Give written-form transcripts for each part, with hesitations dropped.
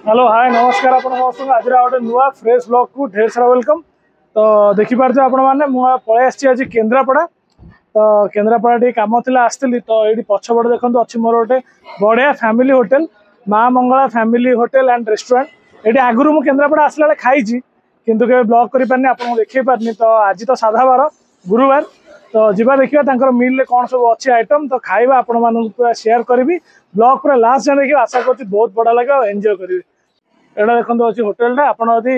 Hello hi नमस्कार आप आज गोटे नुआ फ्रेश ब्लॉग को ढेर सारा वेलकम। तो देखिपारे आपण मैंने मुझे आज केन्द्रापड़ा। तो केन्द्रापड़ा टी कम थी आसती तो ये पछपटे देखो अच्छी मोर गोटे बढ़िया family hotel Maa Mangala family hotel and restaurant. ये आगुरी मुझे केन्द्रापड़ा आसला बेले खाई किंतु के ब्लॉग कर पारनी आपको देखी पारनी। तो आज तो साधा बार गुरुवार तो जीवा देखा मिल कौन सब अच्छी आइटम तो खाଇବା आपण मानक पूरा शेयर करी ब्लॉग पूरा लास्ट जाए देखिए आशा कर बहुत बड़ा लगे एंजॉय करेंगे। एटा देखो अच्छी होटेलटा आपड़ी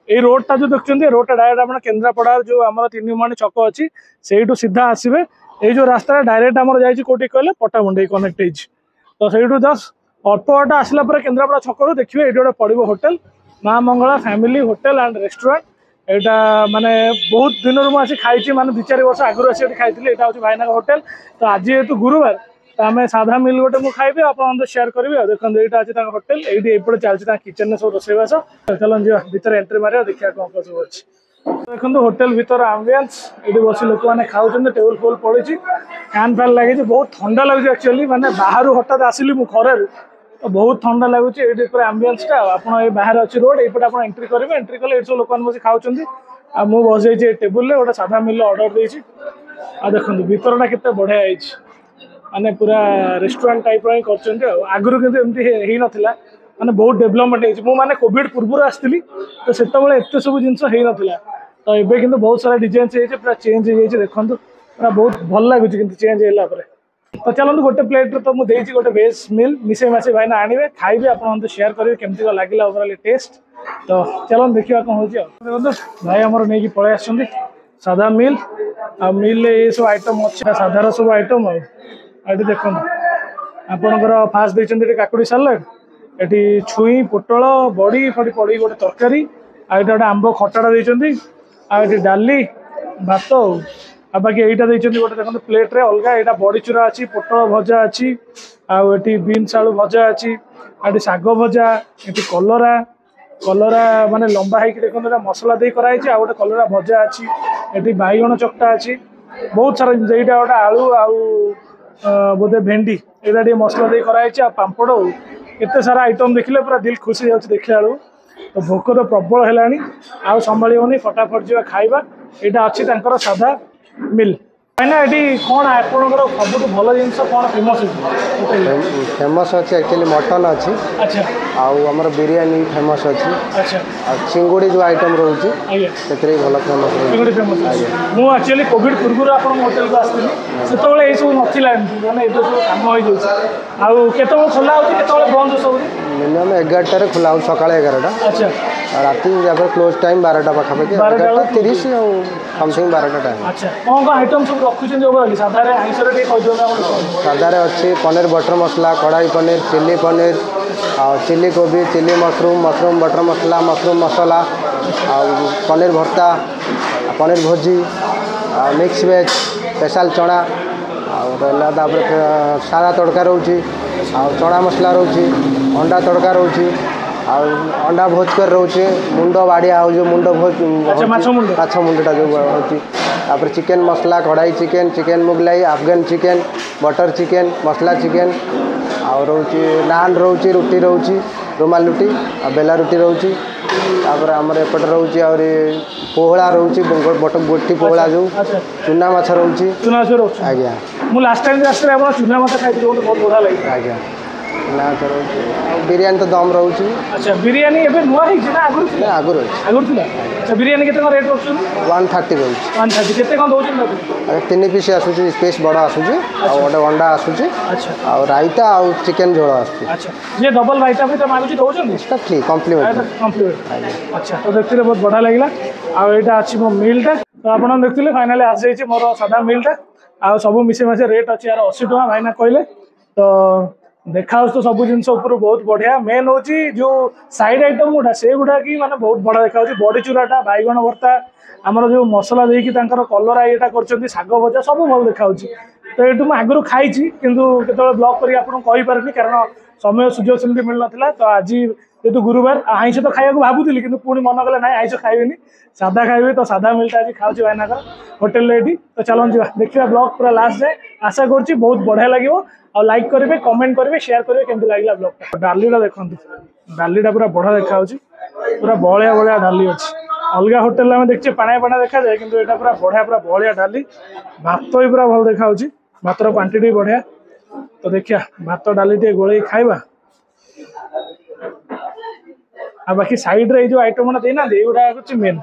ये रोडटा जो देखते रोडटा डायरेक्ट आप केन्द्रापड़ा जो आम तीन छक अच्छी से सीधा आसवे ये जो रास्ता डायरेक्ट आम जाटी कहले पट्टामुंडई कनेक्ट तो सही जस्ट अल्प बाट आसला केन्द्रापड़ा छक देखिए ये गोटे पड़ो hotel Maa Mangala family hotel and restaurant. यहाँ माने बहुत दिन मुझे खाई माने 2-4 वर्ष आगुरी आसी खाई यहाँ हूँ भाईना होटेल। तो आज जेहेतु गुरुवार तो आम साधा मिल गोटे मुझे खाइबी आप शेयर करी देखो यहाँ अच्छे होटेल ये चलती किचन में सब रोसईबास। चलो जी भर एंट्री मारे देखा कौन कौन सब अच्छी देखो होटेल भीतर आम्बियंस ये बस लोक मैंने खाऊँ टेबुल फेबुल पड़ी फैन फैन लगी बहुत ठंडा लगे एक्चुअली मैंने बाहर हठात आसली मु खर तो बहुत ठंडा लगुच ये आम्बियंसटा आप बाहर अच्छी रोड ये आप एंट्री करेंगे एंट्री कले ये सब लोक मैंने बस खाऊँ मुझे बस जाइए टेबुल गोटे साधा मिल अर्डर देती देखो भीतरटा के बढ़िया है माने पूरा रेस्टोरेंट टाइप कर आगुरी किमती नाला माने बहुत डेवलपमेंट होने कोविड पूर्व आसती तो से एत सब जिनस नाला तो ये कि बहुत सारा डिजाइन पूरा चेंज हो जाए देखो पूरा बहुत भल लगुच कि चेंज है। तो चलते गोटे प्लेट तो मुझे गोटे वेज मिल मिसे मासे भाईना आने खाइबे आप शेयर करेंगे केमती लगे ओवरऑल टेस्ट। तो चलो देखा कौन हो देखो भाई आमर नहीं पलि आस साधा मिल आ मिल ये सब आइटम अच्छे साधार सब आइटम आगे देखो आपणकर फास्ट देखते काकुड़ी सालाड ये छुई पोटल बड़ी फड़ी पड़ी गोटे तरकारी आगे गोटे आंब खटाटा देती आगे डाली भात आ बाकी यहीटा गोटे देखो प्लेट रे अलग यहाँ बड़ी चूरा अच्छी पोटल भजा अच्छी आठी बीन्स आलू भजा अच्छी आठ शाग भजा ये कलरा कलरा माने लंबा है देखो मसला दे कराई आ गोटे कलरा भजा अच्छी ये बैगण चकटा अच्छी बहुत सारा जिन यहाँ गोटे आलू आउ बोधे भेंडी यहाँ मसला दे कराई पापड़ केते सारा आइटम देखले पूरा दिल खुशी जाऊँ देखला बेलू। तो भोक तो प्रबल है आउ संभाली फटाफट जा खाइबा यहाँ अच्छी साधा मिल ना ये कौन आपंकर सब भल जिन कौन फेमस फेमस अच्छे एक्चुअली मटन अच्छी अच्छा आमर बिरयानी फेमस अच्छी अच्छा चिंगुड़ी जो आइटम रोचे से भल फेमस चिंगुड़ी फेमस मुझे एक्चुअली कोविड पूर्व आप होटेल को आसती से ये सब नाला मैंने ये सब कम हो जाए खोला होते बंद सब मिनिमम 11टार खोला हो सका 11टा अच्छा राति क्लोज टाइम 12टा पाखापाखि 11:30 समथिंग 12टा टाइम। अच्छा कौन कौन आइटम सब रखुच्च साधार साधार अच्छी पनीर बटर मसला कढ़ाई पनीर चिल्ली कोबी चिल्ली मशरूम बटर मसला मशरूम मसला पनीर भर्ता पनीर भोजी मिक्स वेज स्पेशल चना सादा तड़का रोचे चना मसला रोचे अंडा तड़का रोचे अंडा भोजकर रोचे मुंड बाड़िया हो मुंड भोज माछ मुंडा जो होती चिकेन मसला कढ़ाई chicken Mughlai Afghan chicken butter chicken मसला चिकेन आ रोचे नान रोचे रुटी रोचे रुमाल रुटी आ बेला रुटी रोचे आमर एपटे रोचे आ पोहला रोचे गोटी पोहला जो चूना माछ रोचे आज्ञा मुझे लास्ट टाइम चूना माछ खाई बहुत बढ़िया लगे आज्ञा बिरयानी तो दम रोचे। अच्छा बिरयानी एबे नुआ है ना आगुर आगुर अच्छा बिरयानी के रेट रोच 130 रोचे 130 केते कौन दौर 3 पीस आसूँ स्पेस बड़ आसूँ गोटे अंडा आसूँ अच्छा आ रायता आ चिकेन झोल आसूँ अच्छा ये डबल रायता भी मांगुची दौरान ठीक कम्प्लीमेंट अच्छा तो देखते बहुत बढ़िया लगे आईटा अच्छी मो मिलटा तो आप देखते फाइनाली आस जाइए मोर साधा मिलटा आ सब मिसे मासे रेट अच्छी यार 80 टका भाईना कहले तो देखा तो सब जिन बहुत बढ़िया मेन हूँ जो साइड आइटम गुड़ा से गुड़ा कि माने बहुत बड़ा देखा बड़ी चूराटा बैगण भर्ता आमर जो मसला देकी कलरा ये कर भजा सब भल देखा तो ये मुझे आगुरी खाई कितने ब्लॉग कर कहीपरि कारण समय सुजोग सेमती मिल ना तो आज जेहतु गुरुवार आईष तो खाया भावुली कि पुणी मन कला ना आईष खाइबेनी सादा खाइबे तो सादा मिलता आज खाऊँ भाईना होटेल ये तो चलो देखिए ब्लॉग पूरा लास्ट जाए आशा करुँच बहुत बढ़िया लगे और लाइक करेंगे कमेंट करेंगे शेयर करेंगे केमती लगे ब्लॉग डालीटा देखो डालीटा पूरा बढ़िया देखा पूरा बलिया बलिया डाली अच्छी अलग होटेल में देखिए पाणिया पाणिया देखा जाए कि यहाँ पूरा बढ़िया पूरा बलिया डाली भात भी पूरा भल देखा भातर क्वांटिटी बढ़िया तो देखिया भात डाली टे गोल खाइबा आ बाकी साइड रे जो आइटम गुड़ा देना युवा हूँ मेन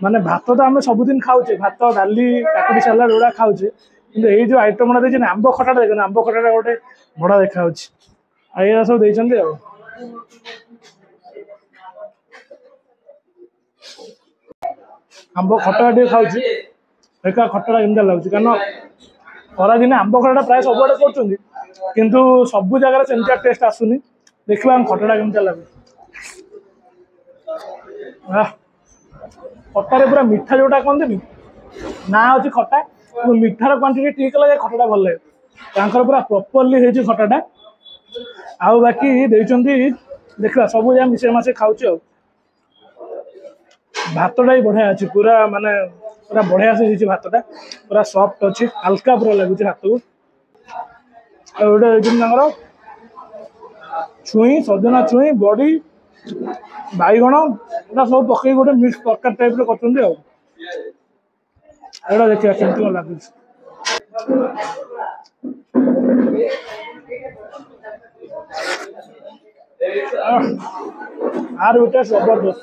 माने भात तो आम सबुदिन खाऊे भात डाली काकुड़ी सालाड गुड़ा खाऊे कि ये जो आइटम गुड़ा देखिए आंब खटा देख आंब खटा गोटे बड़ा देखा ये सब देते आंब खटा टे खाऊँ देखा खटा केमती लगुच कारण खरा दिन आंब खटा प्राय सब कर सब जगह सेमती टेस्ट आसुनी देखा खटा केमती लगे खटारे पूरा मीठा जोटा कहते ना अच्छी खटा मीठार क्वांटिटी ठीक लगे खटाटा भल लगे पूरा प्रॉपर्ली होती खटाटा आउ बाकी देखा सब जगह मिसे मासे खाऊँ भातटा भी बढ़िया अच्छी पूरा माने पूरा बढ़िया से होती भातटा पूरा सॉफ्ट अच्छी हल्का पूरा लगुच हाथ को गोटे छुई सजना छुई बड़ी बैगण एटा सब पक गोटे मिक्स तरकारी टाइप कर देखिए केमती लगे आर गोटे जबरदस्त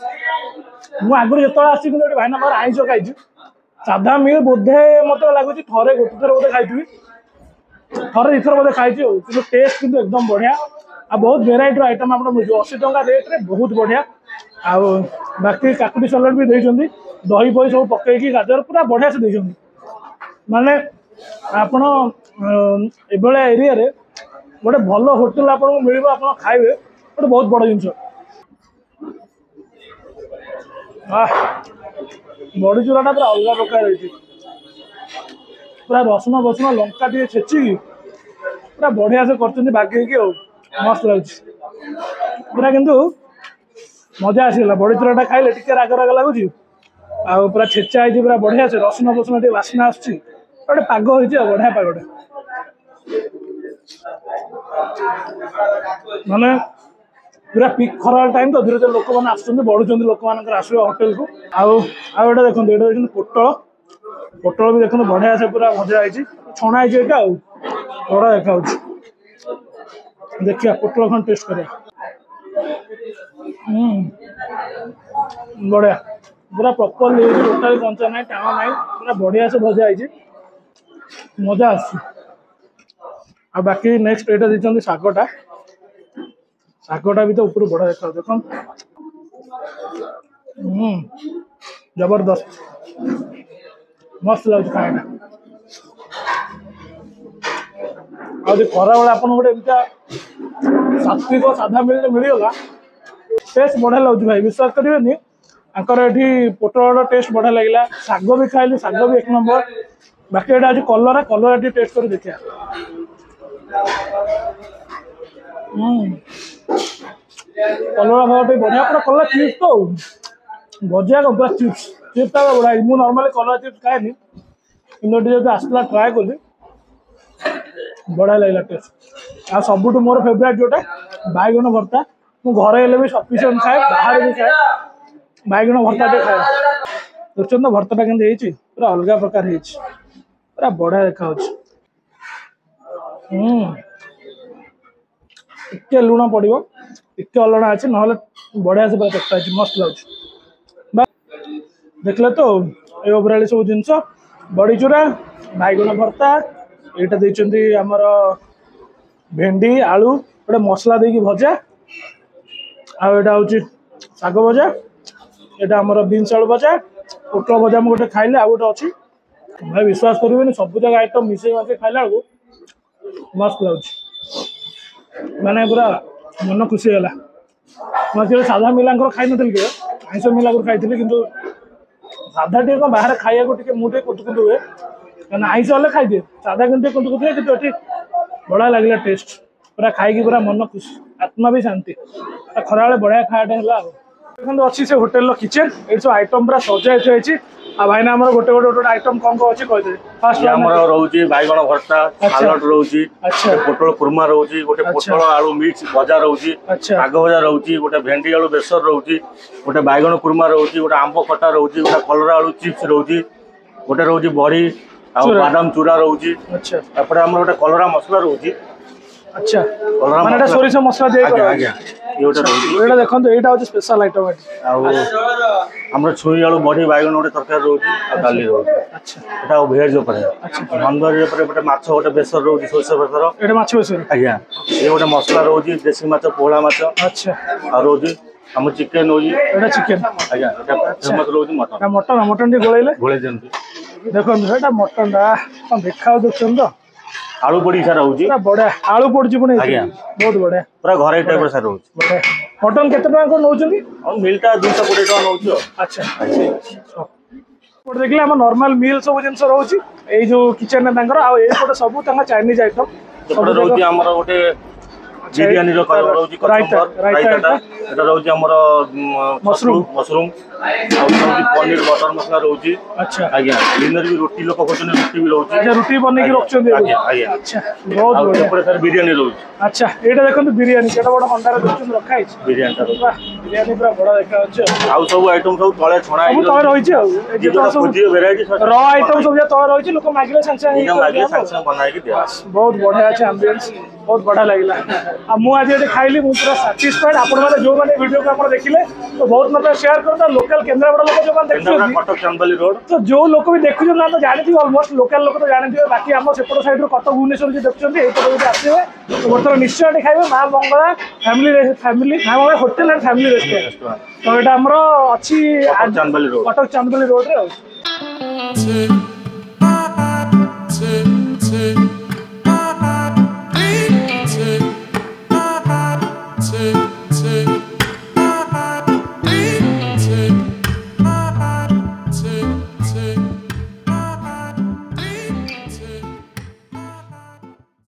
मुझे आगुरी जो आसी भाईना मोर आईस खाई साधा मिल बोधे मत लगुच थे गोटे थर बोधे खाई थर दुथर बोधे खाई टेस्ट किंतु एकदम बढ़िया आ बहुत भेराइटर आइटम आप 80 टंका रेट्रे बहुत बढ़िया आ बाकी काकुड़ी सालाड भी देते दही फही सब पकईकि गाजर पूरा बढ़िया से देते माने आपण एरिया रे गोटे भल होटेल आपको मिल आप खाइबे गोटे बहुत बड़ जिनस बड़ी चूराटा पूरा अलग प्रकार रही पूरा रसुण बसुण लंका टे छेचिकी पूरा बढ़िया से कर बागेकी मस्त लगुच पूरा किंतु मजा आसगला बड़ी चूराटा खाइले टिके राग राग लगुच आ पूरा छेचा है पूरा बढ़िया से रसुण बसुण टे बास्ना आसुची गोटे पाग होती बढ़िया पागटे माने पूरा पिक खरा टाइम तो धीरे धीरे लोक मैंने आसुच्च बढ़ुं लोक मान आसवे होटेल को आउ देखो ये पोटल पोटल भी देखो बढ़िया से पूरा भजा है छणा है बड़ा देखा देखिए पोटल खन टेस्ट करिया बढ़िया पूरा प्रॉपर्ली टोटाल कंचा ना टाण ना पूरा बढ़िया से भजा है मजा आस बाकी नेक्स्ट ये देते शागटा शागटा भी तो ऊपर बड़ा देखा देख जबरदस्त मस्त लगे खाना खरा बेला आप गोटे सात्विक साधा मिलगला टेस्ट बढ़िया लगे भाई विश्वास करेंगे ये पोटल टेस्ट बढ़िया लगे शाग भी खाइली शाग भी 1 नंबर बाकी ये आज कलरा कलरा टेस्ट कर देखिए कलरा भाव बढ़िया पूरा कलर चिप्स तो भजिया पूरा चिप्स चिप्स बढ़िया मुझे नॉर्मली कलर चिप्स खाएनी कि आसला ट्राए कली बढ़िया लगे टेस्ट आ सब मोर फेवरेट जोटा बैगन भर्ता मुझे भी सफिसीयंट खाए बाहर भी खाए बैगन भर्ता खाए देखते तो भर्ता के पूरा अलग प्रकार पूरा बढ़िया देखा टे लुण पड़ो टे अलणा अच्छे ना बढ़िया से पूरा चक्का मस्त लगे देखले तो ये ओवराल सब जिनस बड़ी चूरा बैगन भर्ता यहाँ देते आमर भेंडी आलू गोटे मसला देकी भजा आटा हूँ शाग भजा यहाँ आमर बीन्स आलू भजा पोटल भजा मुझे गोटे खाइले आ गोटे अच्छी भाई विश्वास करेंगे सब जगह आइटम मिसे मासे खाइला बेलू मस्त लगुच माने पूरा मन खुशी है मुझे साधा मिला खाई नी के आईस मिला खाई कि साधा टे बाहर खाया मुझे कुतुकुतु हुए क्या आईस हेल्ले खाई साधा कि कुतुकुतु हुए कि बढ़िया लगे टेस्ट पूरा खाई पूरा मन खुशी आत्मा भी शांति खरा बढ़िया खायाटा है देखो अच्छी से होटेल किचेन ये सब आइटम पूरा सजाई आ भाईना हमर गोटे गोटे आइटम कौन कौन अछि कहि दे फास्ट हमर रहउची बैगण भर्ता सालड रहउची अच्छा पोटल कुर्मा रहउची गोटे पोटल आलू मिक्स भजा रहउची अच्छा आग भजा रहउची गोटे भेंडी आलू बेसर रहउची गोटे बैगण कुर्मा रहउची गोटे आंब खटा रहउची गोटे कलरा आलू चिप्स रहउची गोटे रहउची बड़ी आ बादाम चूड़ा रहउची अच्छा एपटे हमर गोटे कलरा मसला रहउची अच्छा कलरा माने सोरिष मसला दे आज्ञा आज्ञा ये रहउची एटा देखंतु एटा होची स्पेशल आइटम हमर छुई आलू बड़ी बैगण गोटे तरकारी रहउची आ दाली रहउची अच्छा एटा भेज ऊपर अच्छा नंदर ऊपर गोटे माछ गोटे बेसर रहउची सोरष बेसर एटा माछ बेसर आज्ञा ये गोटे मसला रहउची देसी माछ पोहला माछ अच्छा आ रहउची हम चिकन होजी एटा चिकन आज्ञा एटा फेमस रहउची मटन मटन मटन टी गोळैले गोळे जंती देखंतु एटा मटन दा हम देखाउ देखछन तो आलू पड़ी सारा होजी पूरा बढ़िया आलू पड़ची पुणे आज्ञा बहुत बढ़िया पूरा घरे टाइप सारा होजी बढ़िया मटन केते टका को नउचंदी और मिलता 220 टका नउचो अच्छा पड़ देखले हम नॉर्मल मील सब जिंस रहउची ए जो किचन ने तांकर आ ए पटे सब तांका चाइनीज आइटम सब रहउची हमर गोटे बिरयानी रो कलर रहउची कचम्बर रायता एटा रहउची हमर मशरूम आ रहउची पनीर बटर मसला रहउची अच्छा आज्ञा डिनर भी रोटी लोक खोजने रोटी भी रहउची अच्छा रोटी बने की रखछन आज्ञा आज्ञा अच्छा बहुत और बढ़िया ऊपर सर बिरयानी रहउची अच्छा एटा देखंतु बिरयानी केटा बड़ अंडार देखछन रखा है बिरयानी ता वाह बिरयानी पूरा बड़ा देखा अछि आउ सब आइटम सब तळे छणा सब तळे रहिछि आ जे तो खोजियो वैरायटी सब रॉ आइटम सब जे तळे रहिछि लोक मागिले संग एकदम मागे संग बनाई के दिया बहुत बढ़िया अछि एम्बियंस बहुत बढ़िया लागिला आ मु आज एटे खाइली मु पूरा सैटिस्फाइड आपण माने जो माने वीडियो को आपण देखिले तो बहुत मतलब शेयर करता लोकल केंद्रापड़ा लोक जो माने देखछन कटक चांदली रोड तो जो लोक भी देखु ना तो जानि ऑलमोस्ट लोकल लोक तो जानि बाकी हम सेपट साइड रो कटक भुवनेश्वर जे देखछन ए तो भी आसीबे तो बर्तमान निश्चय एटे खाइबे मां Mangala family Maa Mangala hotel and family restaurant तो एटा हमरो अछि चांदली रोड कटक चांदली रोड रे